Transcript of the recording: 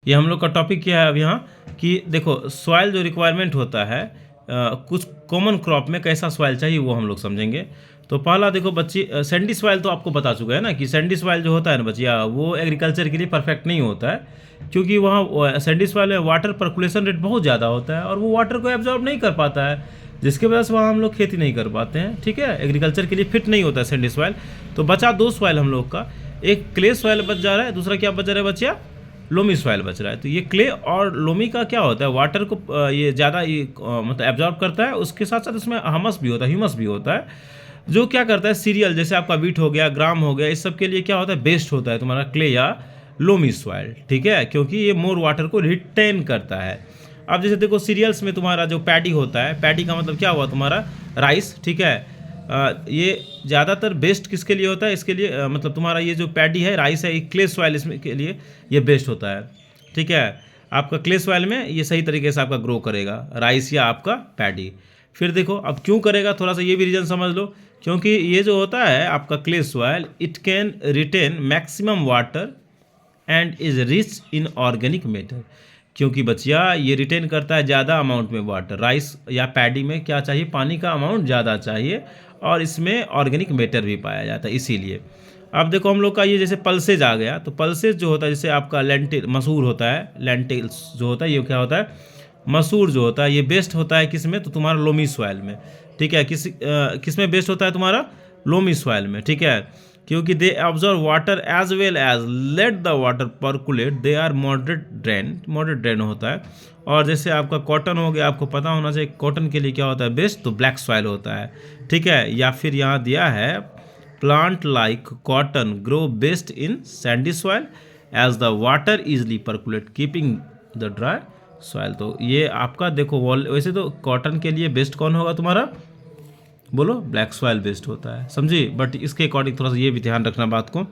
ये हम लोग का टॉपिक क्या है अब यहाँ कि देखो सॉइल जो रिक्वायरमेंट होता है कुछ कॉमन क्रॉप में कैसा सॉइल चाहिए वो हम लोग समझेंगे। तो पहला देखो बच्ची, सैंडी सॉइल तो आपको बता चुका है ना कि सैंडी सॉइल जो होता है ना बच्चिया, वो एग्रीकल्चर के लिए परफेक्ट नहीं होता है, क्योंकि वहाँ सैंडी सॉइल में वाटर पर्कुलेशन रेट बहुत ज़्यादा होता है और वो वाटर को एब्जॉर्ब नहीं कर पाता है, जिसकी वजह से वहाँ हम लोग खेती नहीं कर पाते हैं। ठीक है, एग्रीकल्चर के लिए फिट नहीं होता है सैंडी सॉइल। तो बचा दो सॉइल हम लोग का, एक क्ले सॉइल बच जा रहा है, दूसरा क्या बच जा रहा है बच्चिया, लोमी सॉइल बच रहा है। तो ये क्ले और लोमी का क्या होता है, वाटर को ये ज़्यादा मतलब एब्जॉर्ब करता है, उसके साथ साथ इसमें हमस भी होता है, ह्यूमस भी होता है, जो क्या करता है सीरियल जैसे आपका वीट हो गया, ग्राम हो गया, इस सब के लिए क्या होता है बेस्ट होता है तुम्हारा क्ले या लोमी सॉइल। ठीक है, क्योंकि ये मोर वाटर को रिटेन करता है। अब जैसे देखो सीरियल्स में तुम्हारा जो पैडी होता है, पैडी का मतलब क्या हुआ तुम्हारा राइस। ठीक है, ये ज़्यादातर बेस्ट किसके लिए होता है, इसके लिए मतलब तुम्हारा ये जो पैडी है राइस है, ये क्ले सॉइल इसमें के लिए ये बेस्ट होता है। ठीक है, आपका क्ले सॉइल में ये सही तरीके से आपका ग्रो करेगा राइस या आपका पैडी। फिर देखो अब क्यों करेगा, थोड़ा सा ये भी रीज़न समझ लो, क्योंकि ये जो होता है आपका clay soil, it can retain maximum water and is rich in organic matter. क्योंकि बच्चिया ये रिटेन करता है ज़्यादा अमाउंट में वाटर, राइस या पैडी में क्या चाहिए, पानी का अमाउंट ज़्यादा चाहिए और इसमें ऑर्गेनिक मैटर भी पाया जाता है, इसीलिए। अब देखो हम लोग का ये जैसे पल्सेज आ गया, तो पल्सेज जो होता है जैसे आपका लेंटिल मसूर होता है, लेंटिल्स जो होता है ये क्या होता है, मसूर जो होता है ये बेस्ट होता है किस में, तो तुम्हारा लोमी सॉइल में। ठीक है, किस में बेस्ट होता है तुम्हारा, लोमी सॉइल में। ठीक है, क्योंकि they observe water as well as let the water percolate, they are moderate drain होता है। और जैसे आपका कॉटन हो गया, आपको पता होना चाहिए कॉटन के लिए क्या होता है बेस्ट, तो ब्लैक सॉइल होता है। ठीक है, या फिर यहाँ दिया है plant like cotton grow best in sandy soil as the water easily percolate keeping the dry soil. तो ये आपका देखो वैसे तो कॉटन के लिए बेस्ट कौन होगा तुम्हारा, बोलो ब्लैक सॉइल बेस्ट होता है, समझी। बट इसके अकॉर्डिंग थोड़ा सा ये भी ध्यान रखना बात को।